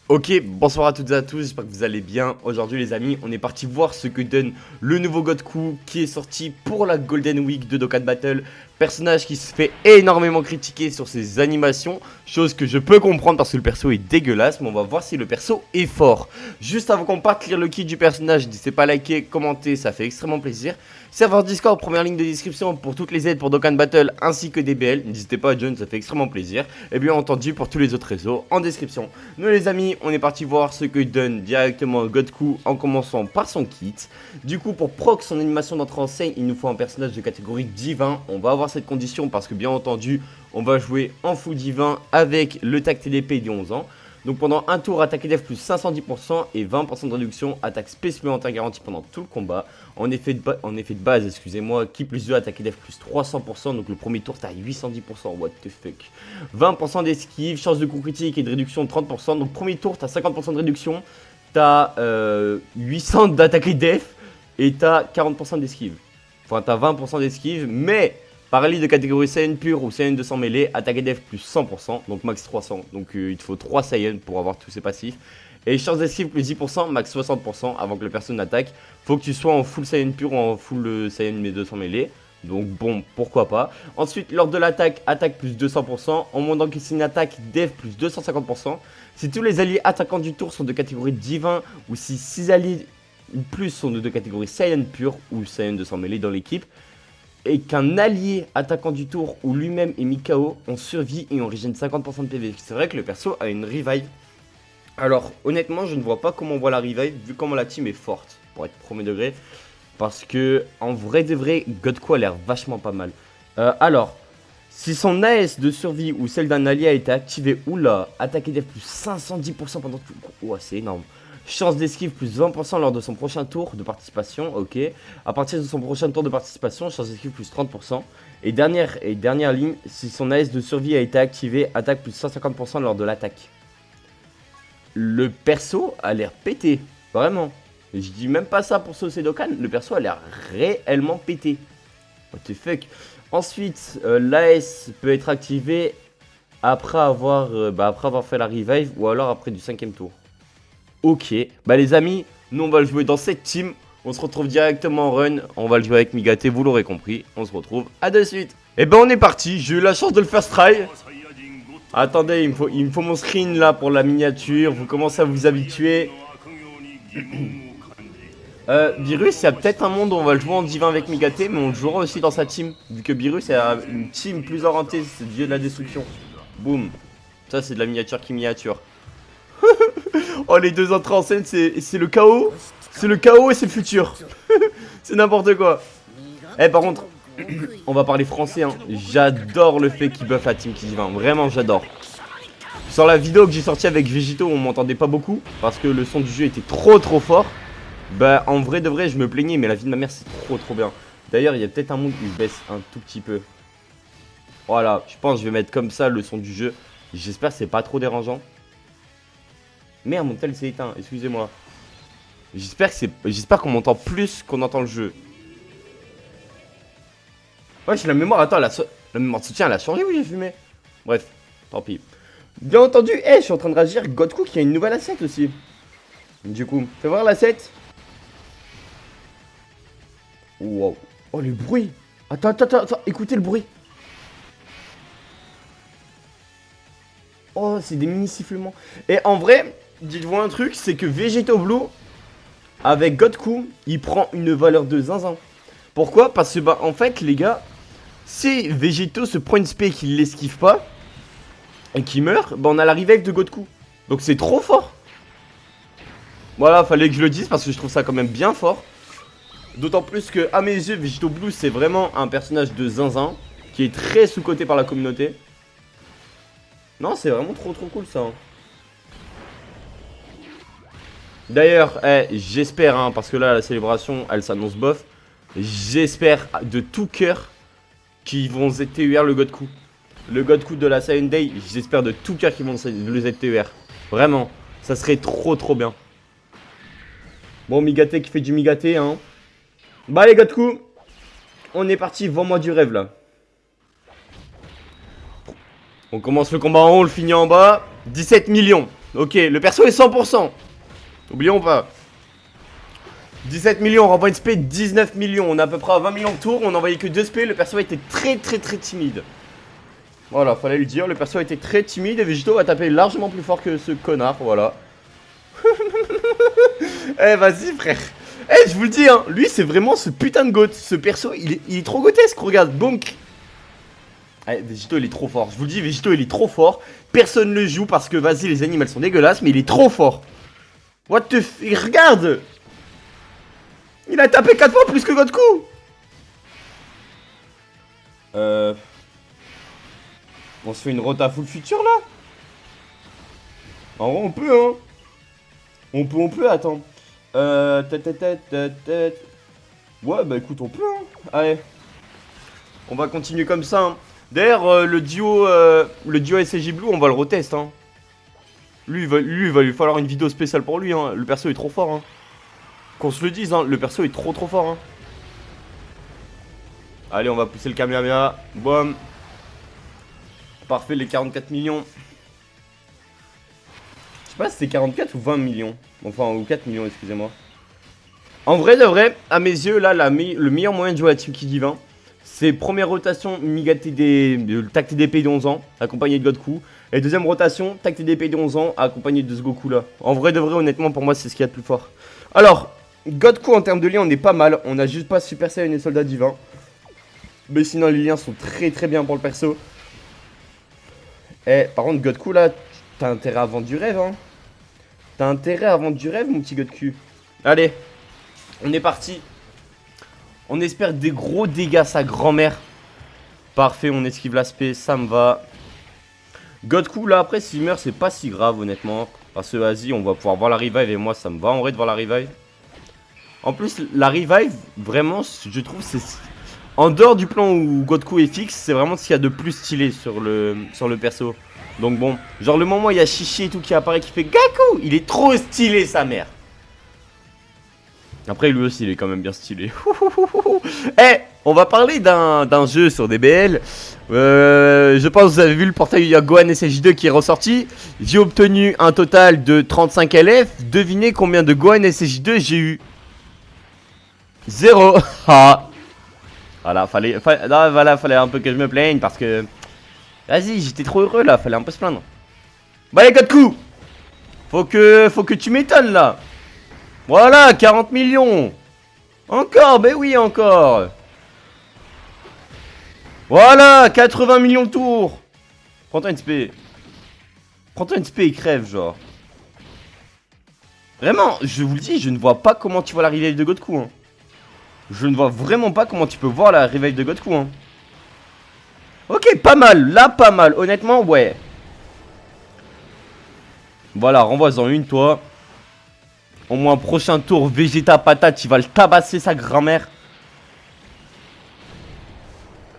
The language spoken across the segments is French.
Ok, bonsoir à toutes et à tous, j'espère que vous allez bien. Aujourd'hui les amis, on est parti voir ce que donne le nouveau Goku qui est sorti pour la Golden Week de Dokkan Battle. Personnage qui se fait énormément critiquer sur ses animations, chose que je peux comprendre parce que le perso est dégueulasse, mais on va voir si le perso est fort. Juste avant qu'on parte lire le kit du personnage, n'hésitez pas à liker, commenter, ça fait extrêmement plaisir. Serveur Discord, première ligne de description pour toutes les aides pour Dokkan Battle ainsi que DBL. N'hésitez pas à join, ça fait extrêmement plaisir. Et bien entendu pour tous les autres réseaux en description. Nous les amis, on est parti voir ce que donne directement Goku en commençant par son kit. Du coup pour proc son animation d'entrée en scène, il nous faut un personnage de catégorie divin. On va avoir cette condition parce que bien entendu, on va jouer en full divin avec le tac TDP des 11 ans. Donc pendant un tour, attaque def plus 510% et 20% de réduction, attaque supplémentaire garantie pendant tout le combat. En effet de base, excusez-moi, qui plus 2, attaque def plus 300%, donc le premier tour t'as 810%, what the fuck. 20% d'esquive, chance de coup critique et de réduction de 30%, donc premier tour t'as 50% de réduction, t'as 800 d'attaque def et t'as 40% d'esquive. Enfin t'as 20% d'esquive, mais... Paralyse de catégorie Saiyan pur ou Saiyan 200 mêlée, attaque def plus 100%, donc max 300. Donc il te faut 3 Saiyan pour avoir tous ces passifs. Et chance d'esquive plus 10%, max 60% avant que le perso n'attaque. Faut que tu sois en full Saiyan pur ou en full Saiyan 200 mêlée. Donc bon, pourquoi pas. Ensuite, lors de l'attaque, attaque plus 200%. En montant que c'est une attaque, def plus 250%. Si tous les alliés attaquants du tour sont de catégorie divin ou si 6 alliés ou plus sont de catégorie Saiyan pur ou Saiyan 200 mêlée dans l'équipe, et qu'un allié attaquant du tour ou lui-même est mis KO, on survit et on régène 50% de PV. C'est vrai que le perso a une revive. Alors honnêtement je ne vois pas comment on voit la revive vu comment la team est forte pour être premier degré. Parce que en vrai de vrai, Goku a l'air vachement pas mal. Alors, si son AS de survie ou celle d'un allié a été activée, oula, attaque def plus 510% pendant tout le coup. Ouah, c'est énorme. Chance d'esquive plus 20% lors de son prochain tour de participation, ok. À partir de son prochain tour de participation, chance d'esquive plus 30%. Et dernière ligne, si son AS de survie a été activé, attaque plus 150% lors de l'attaque. Le perso a l'air pété, vraiment. Et je dis même pas ça pour saucer Dokkan, le perso a l'air réellement pété. What the fuck. Ensuite, l'AS peut être activé après avoir fait la revive ou alors après du 5ème tour. Ok, bah les amis, nous on va le jouer dans cette team. On se retrouve directement en run. On va le jouer avec Migate, vous l'aurez compris. On se retrouve à de suite. Et ben on est parti, j'ai eu la chance de le first try. Attendez, il me faut mon screen là pour la miniature. Vous commencez à vous habituer. Virus, il y a peut-être un monde où on va le jouer en divin avec Migate, mais on le jouera aussi dans sa team. Vu que Virus a une team plus orientée, c'est le dieu de la destruction. Boum. Ça c'est de la miniature qui miniature. Oh, les deux entrées en scène, c'est le chaos. C'est le chaos et c'est le futur. C'est n'importe quoi. Eh, par contre, on va parler français. Hein. J'adore le fait qu'il buff la team qui divin. Vraiment, j'adore. Sur la vidéo que j'ai sortie avec Végito, on m'entendait pas beaucoup. Parce que le son du jeu était trop fort. Bah, en vrai de vrai, je me plaignais. Mais la vie de ma mère, c'est trop bien. D'ailleurs, il y a peut-être un monde où je baisse un tout petit peu. Voilà, je pense que je vais mettre comme ça le son du jeu. J'espère que c'est pas trop dérangeant. Merde, mon tel s'est éteint, excusez-moi. J'espère qu'on m'entend plus qu'on entend le jeu. Ouais, j'ai la mémoire, attends, la mémoire de soutien, elle a changé ou j'ai fumé? Bref, tant pis. Bien entendu, je suis en train de réagir, Goku qui a une nouvelle asset aussi. Du coup, fais voir l'asset. Wow. Oh, le bruit. Attends, écoutez le bruit. Oh, c'est des mini sifflements. Et en vrai, dites-vous un truc, c'est que Vegito Blue, avec Goku, il prend une valeur de zinzin. Pourquoi? Parce que, bah, en fait, les gars, si Vegito se prend une spé et qu'il l'esquive pas, et qu'il meurt, bah, on a la revive de Goku. Donc, c'est trop fort. Voilà, fallait que je le dise parce que je trouve ça quand même bien fort. D'autant plus que, à mes yeux, Vegito Blue, c'est vraiment un personnage de zinzin, qui est très sous-coté par la communauté. Non, c'est vraiment trop cool ça. Hein. D'ailleurs, j'espère, hein, parce que là, la célébration, elle s'annonce bof. J'espère de tout cœur qu'ils vont ZTUR le Goku. Le Goku de la Saiyan Day, j'espère de tout cœur qu'ils vont le ZTUR. Vraiment, ça serait trop bien. Bon, Migate qui fait du Migate, hein. Bah, les Goku, on est parti, vends-moi du rêve là. On commence le combat en haut, on le finit en bas. 17 millions. Ok, le perso est 100%. Oublions pas. 17 millions, on renvoie une SP 19 millions. On est à peu près à 20 millions de tours. On n'envoyait que 2 SP. Le perso était très timide. Voilà, fallait le dire. Le perso était très timide. Et Végito va taper largement plus fort que ce connard. Voilà. Eh, vas-y, frère. Eh, je vous le dis, hein. Lui, c'est vraiment ce putain de goth. Ce perso, il est trop gotesque. Regarde, bonk. Eh, Végito, il est trop fort. Je vous le dis, Végito, il est trop fort. Personne ne le joue parce que, vas-y, les animaux sont dégueulasses. Mais il est trop fort. What the f... Regarde. Il a tapé 4 fois plus que Godku. On se fait une rota full future là. En vrai on peut hein. On peut, attends. Ouais bah écoute on peut hein. Allez. On va continuer comme ça hein. D'ailleurs le duo SCJ Blue on va le retest hein. Lui il va lui falloir une vidéo spéciale pour lui hein. Le perso est trop fort hein. Qu'on se le dise hein, le perso est trop fort hein. Allez on va pousser le Kamehameha. Boum. Parfait les 44 millions. Je sais pas si c'est 44 ou 20 millions. Enfin ou 4 millions excusez-moi. En vrai de vrai, à mes yeux là le meilleur moyen de jouer à Team Ki Divin, c'est première rotation Miga TD, Tac TDP de 11 ans accompagné de Godku. Et deuxième rotation Tac TDP de 11 ans accompagné de ce Goku là. En vrai de vrai honnêtement pour moi c'est ce qu'il y a de plus fort. Alors Godku en termes de liens on est pas mal. On a juste pas Super Saiyan et Soldat Divin. Mais sinon les liens sont très bien pour le perso. Eh par contre Godku là t'as intérêt à vendre du rêve hein. T'as intérêt à vendre du rêve mon petit Godku. Allez on est parti. On espère des gros dégâts à sa grand-mère. Parfait on esquive l'aspect ça me va. Godku là après s'il meurt c'est pas si grave honnêtement. Parce que vas-y on va pouvoir voir la revive et moi ça me va en vrai de voir la revive. En plus la revive vraiment je trouve c'est... En dehors du plan où Godku est fixe c'est vraiment ce qu'il y a de plus stylé sur le perso. Donc bon genre le moment où il y a Chichi et tout qui apparaît qui fait Gaku. Il est trop stylé sa mère. Après lui aussi il est quand même bien stylé. Eh on va parler d'un jeu sur DBL. Je pense que vous avez vu le portail, il y a Gohan SSJ2 qui est ressorti. J'ai obtenu un total de 35 LF. Devinez combien de Gohan SSJ2 j'ai eu. 0. Voilà, fallait un peu que je me plaigne parce que... Vas-y, j'étais trop heureux là, fallait un peu se plaindre. Bah les Godku, faut que tu m'étonnes là. Voilà, 40 millions. Encore, bah oui encore. Voilà, 80 millions de tours. Prends-toi une SP. Prends-toi une SP et crève genre. Vraiment, je vous le dis, je ne vois pas comment tu vois la revive de Godku hein. Je ne vois vraiment pas comment tu peux voir la revive de Godku hein. Ok, pas mal, là pas mal, honnêtement, ouais. Voilà, renvoie-en une, toi. Au moins, prochain tour, Vegeta Patate, il va le tabasser sa grand-mère.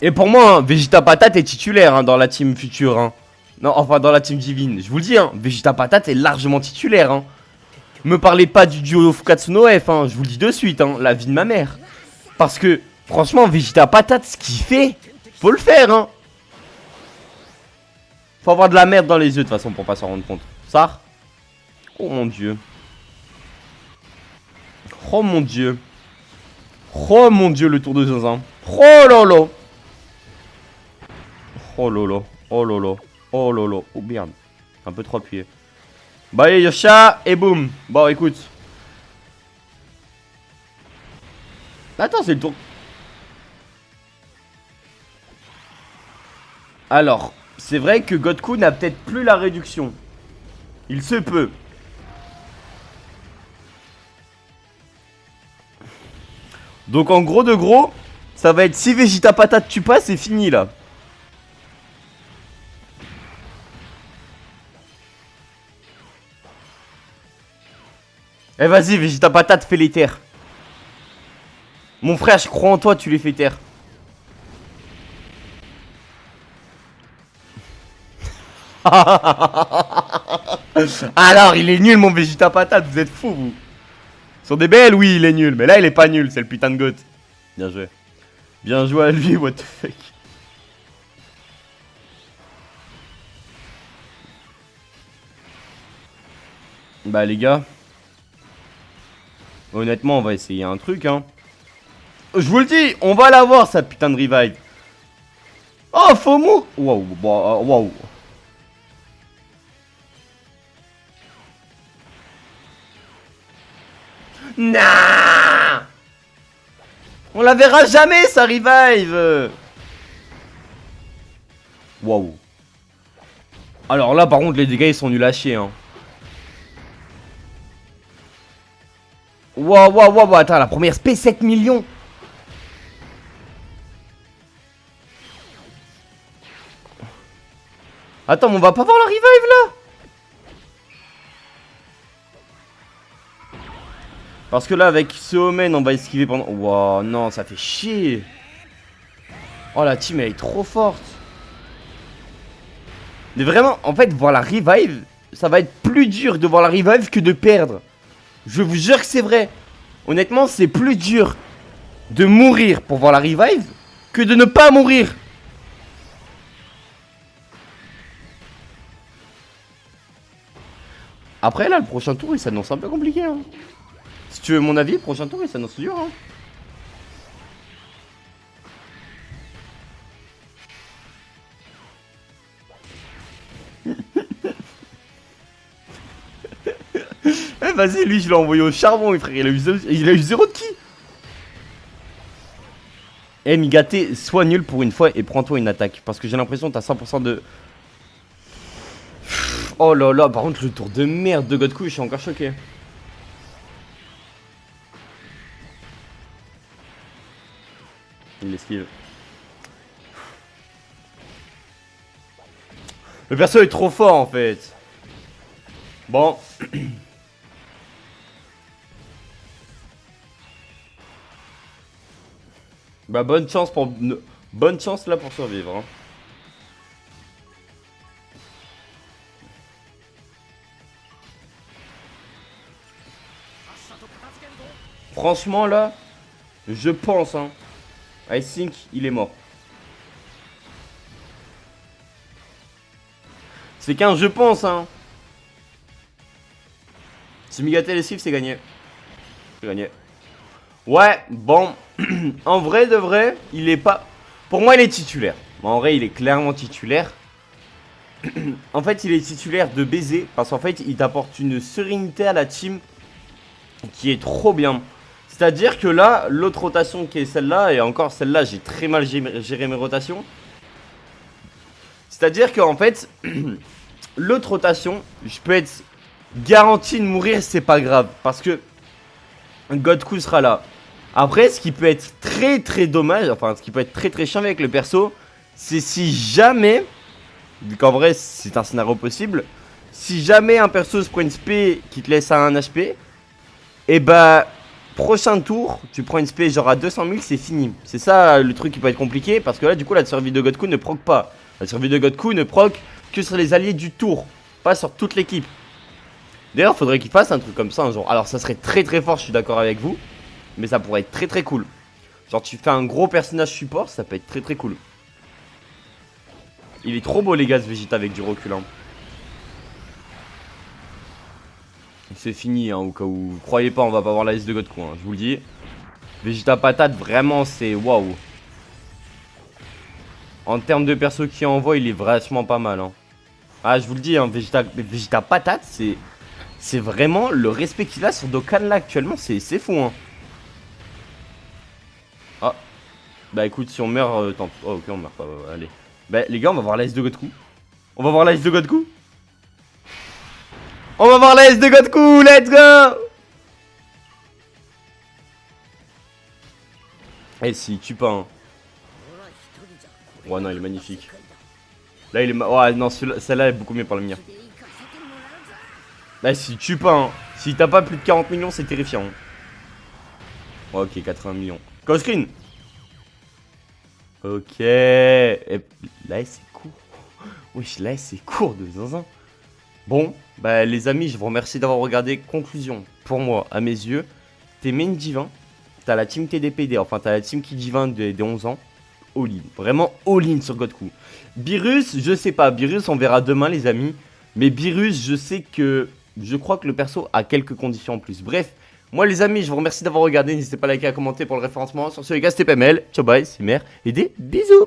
Et pour moi, hein, Vegeta Patate est titulaire hein, dans la team future. Hein. Non, enfin, dans la team divine. Je vous le dis, hein, Vegeta Patate est largement titulaire. Hein. Me parlez pas du duo Fukatsu no F, hein, je vous le dis de suite, hein, la vie de ma mère. Parce que, franchement, Vegeta Patate, ce qu'il fait, faut le faire, hein. Faut avoir de la merde dans les yeux de toute façon pour pas s'en rendre compte. Ça? Oh mon dieu. Oh mon dieu. Oh mon dieu, le tour de zinzin. Oh lolo. Oh lolo. Oh lolo. Oh lolo. Oh merde. Un peu trop appuyé. Bah allez Yosha et boum. Bon écoute. Attends c'est le tour. Alors c'est vrai que Godku n'a peut-être plus la réduction. Il se peut. Donc en gros de gros, ça va être si Vegeta Patate tu passes, c'est fini là. Eh vas-y Vegeta Patate, fais les terres. Mon frère, je crois en toi, tu les fais taire. Alors, il est nul mon Vegeta Patate, vous êtes fous vous. Sur des BL, oui, il est nul, mais là il est pas nul, c'est le putain de goth. Bien joué. Bien joué à lui, what the fuck. Bah les gars, honnêtement on va essayer un truc hein. Je vous le dis, on va l'avoir sa putain de revive. Oh faux mou. Waouh, waouh. Nah. On la verra jamais sa revive. Waouh. Alors là par contre les dégâts ils sont nuls à chier hein. Waouh, attends, la première SP 7 millions. Attends, mais on va pas voir la revive là. Parce que là avec ce Omen on va esquiver pendant... Waouh, non, ça fait chier. Oh la team elle est trop forte. Mais vraiment, en fait, voir la revive, ça va être plus dur de voir la revive que de perdre. Je vous jure que c'est vrai. Honnêtement, c'est plus dur de mourir pour voir la revive que de ne pas mourir. Après là, le prochain tour, il s'annonce un peu compliqué hein. Si tu veux mon avis, le prochain tour, il s'annonce dur hein. Eh vas-y, lui je l'ai envoyé au charbon, frère, il a eu 0 de ki. Eh Migaté, sois nul pour une fois et prends-toi une attaque. Parce que j'ai l'impression que t'as 100% de... Oh là là, par contre le tour de merde de Godku, je suis encore choqué. Il esquive. Le perso est trop fort en fait. Bon. Bah bonne chance pour... Bonne chance là pour survivre hein. Franchement là, je pense hein. I think il est mort. C'est qu'un je pense hein. Si Migaté l'esquive c'est gagné. C'est gagné. Ouais, bon. En vrai de vrai, il est pas... Pour moi il est titulaire. En vrai il est clairement titulaire. En fait il est titulaire de baiser. Parce qu'en fait il t'apporte une sérénité à la team qui est trop bien. C'est-à-dire que là, l'autre rotation qui est celle-là, et encore celle-là j'ai très mal géré mes rotations. C'est-à-dire qu'en fait, l'autre rotation, je peux être garanti de mourir, c'est pas grave. Parce que Godku sera là. Après, ce qui peut être très dommage, enfin ce qui peut être très chiant avec le perso, c'est si jamais, vu qu'en vrai c'est un scénario possible, si jamais un perso se prend une SP qui te laisse à 1 HP, et bah prochain tour, tu prends une SP genre à 200 000, c'est fini. C'est ça le truc qui peut être compliqué, parce que là du coup la survie de Godku ne proc pas. La survie de Godku ne proc que sur les alliés du tour, pas sur toute l'équipe. D'ailleurs faudrait qu'il fasse un truc comme ça un jour. Alors ça serait très fort, je suis d'accord avec vous. Mais ça pourrait être très cool. Genre tu fais un gros personnage support, ça peut être très cool. Il est trop beau les gars ce Vegeta avec du recul hein. C'est fini hein, au cas où. Croyez pas, on va pas avoir la liste de Godku hein, je vous le dis. Vegeta patate vraiment c'est waouh. En termes de perso qui envoie, il est vachement pas mal hein. Ah je vous le dis hein, Vegeta patate c'est vraiment le respect qu'il a sur Dokkan là actuellement, c'est fou hein. Ah. Bah écoute, si on meurt, tant... Oh ok, on meurt pas, allez. Bah les gars, on va voir la S de Godku. On va voir la S de Godku. On va voir la S de Godku, let's go. Eh si, tue pas hein. Ouais non, il est magnifique. Là il est... Ouais non, celle-là est beaucoup mieux par le mien. Bah si, tue pas hein. Si t'as pas plus de 40 millions, c'est terrifiant hein. Ouais, ok, 80 millions. Call screen. Ok. Et là c'est court. Wesh, là c'est court de zinzin. Bon, bah les amis, je vous remercie d'avoir regardé. Conclusion, pour moi, à mes yeux, t'es main divin. T'as la team TDPD, enfin t'as la team qui divin des 11 ans. All-in, vraiment all-in sur Godku. Beerus, je sais pas, Beerus on verra demain les amis. Mais Beerus, je sais que je crois que le perso a quelques conditions en plus. Bref, moi les amis, je vous remercie d'avoir regardé. N'hésitez pas à liker, à commenter pour le référencement. Sur ce les gars, c'était PML. Ciao bye, c'est Mère et des bisous.